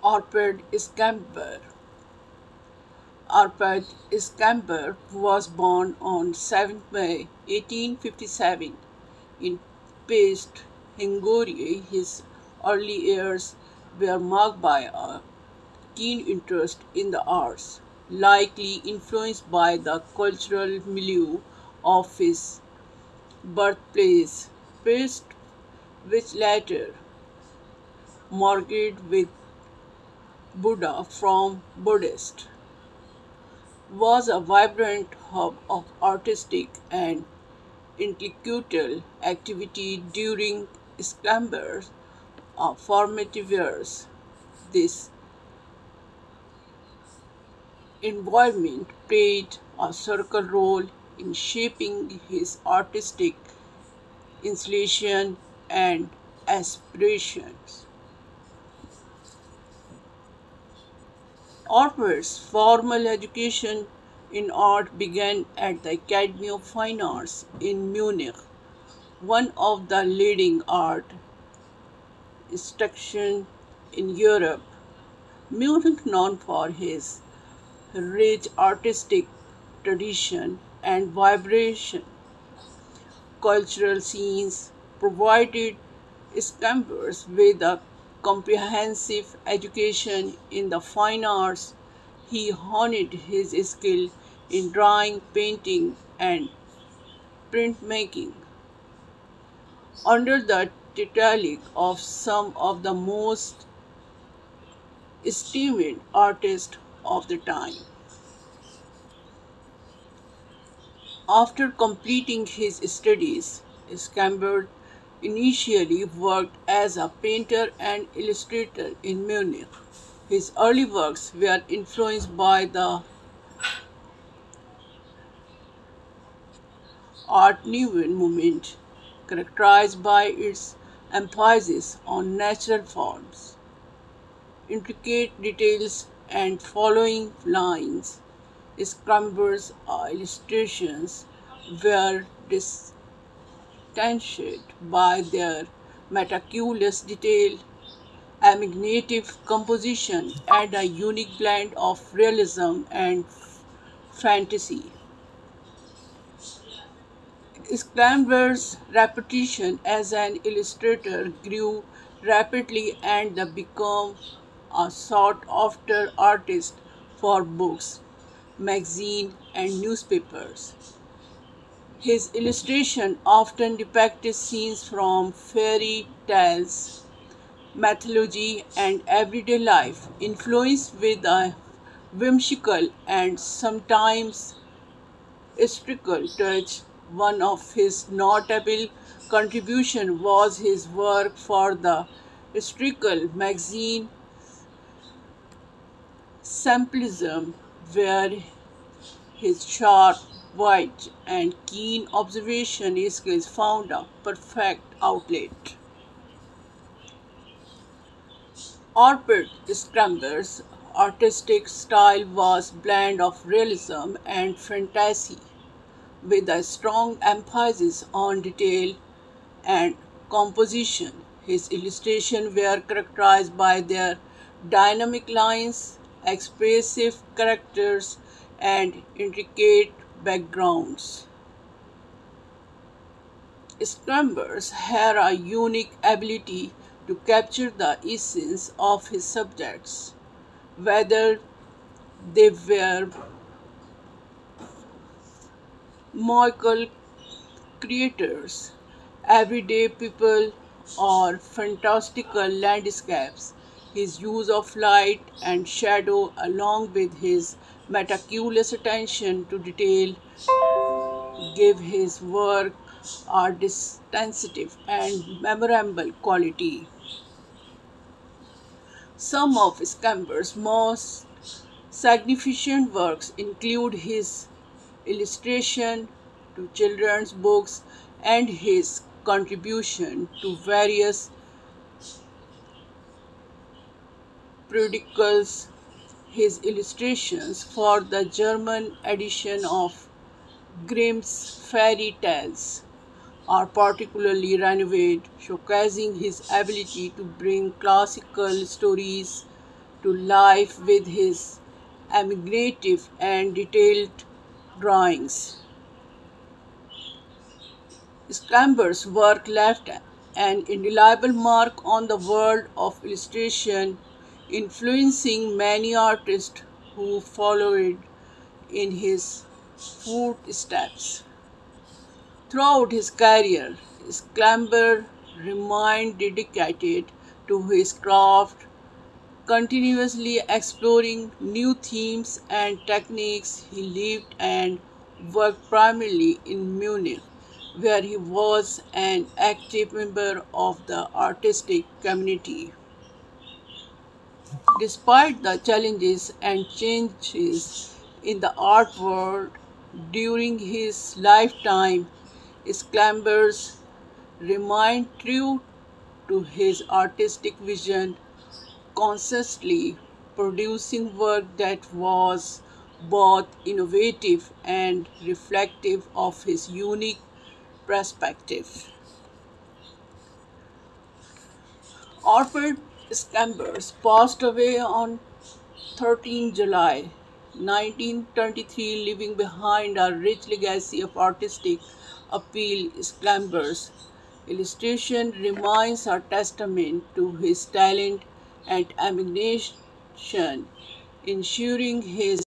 Arpad Iskandar. Arpad Iskandar was born on 7th May 1857 in Pest, Hungary. His early years were marked by a keen interest in the arts, likely influenced by the cultural milieu of his birthplace, Pest, which later merged with Buda from Buddhist, was a vibrant hub of artistic and intellectual activity during Iskamber's formative years. This environment played a circle role in shaping his artistic inclination and aspirations. Ortberg's formal education in art began at the Academy of Fine Arts in Munich, one of the leading art institutions in Europe. Munich, known for his rich artistic tradition and vibration cultural scenes, provided Scampers with a comprehensive education in the fine arts. He honed his skill in drawing, painting, and printmaking under the tutelage of some of the most esteemed artists of the time. After completing his studies, Scambert initially worked as a painter and illustrator in Munich. His early works were influenced by the Art Nouveau movement, characterized by its emphasis on natural forms, intricate details, and following lines. Scambert's illustrations were distinguished by their meticulous detail, imaginative composition, and a unique blend of realism and fantasy. Scambert's reputation as an illustrator grew rapidly and became a sought-after artist for books, magazines, and newspapers. His illustrations often depicted scenes from fairy tales, mythology, and everyday life, influenced with a whimsical and sometimes satirical touch. One of his notable contributions was his work for the satirical magazine Simplism, where his sharp, wit, and keen observation skills found a perfect outlet. Orbit Scramber's artistic style was blend of realism and fantasy, with a strong emphasis on detail and composition. His illustrations were characterized by their dynamic lines, expressive characters, and intricate backgrounds. Scrambers had a unique ability to capture the essence of his subjects, whether they were mythical creators, everyday people, or fantastical landscapes. His use of light and shadow, along with his meticulous attention to detail, gave his work a distinctive and memorable quality. Some of Scamber's most significant works include his illustration to children's books and his contribution to various periodicals. His illustrations for the German edition of Grimm's fairy tales are particularly renowned, showcasing his ability to bring classical stories to life with his imaginative and detailed drawings. Scamber's work left an indelible mark on the world of illustration, influencing many artists who followed in his footsteps. Throughout his career, Scamber remained dedicated to his craft, continuously exploring new themes and techniques. He lived and worked primarily in Munich, where he was an active member of the artistic community. Despite the challenges and changes in the art world during his lifetime, Sclamber's remained true to his artistic vision, consistently producing work that was both innovative and reflective of his unique perspective. Alfred Scambers passed away on 13 July 1923, leaving behind a rich legacy of artistic appeal. Scambers' illustration remains a testament to his talent and imagination, ensuring his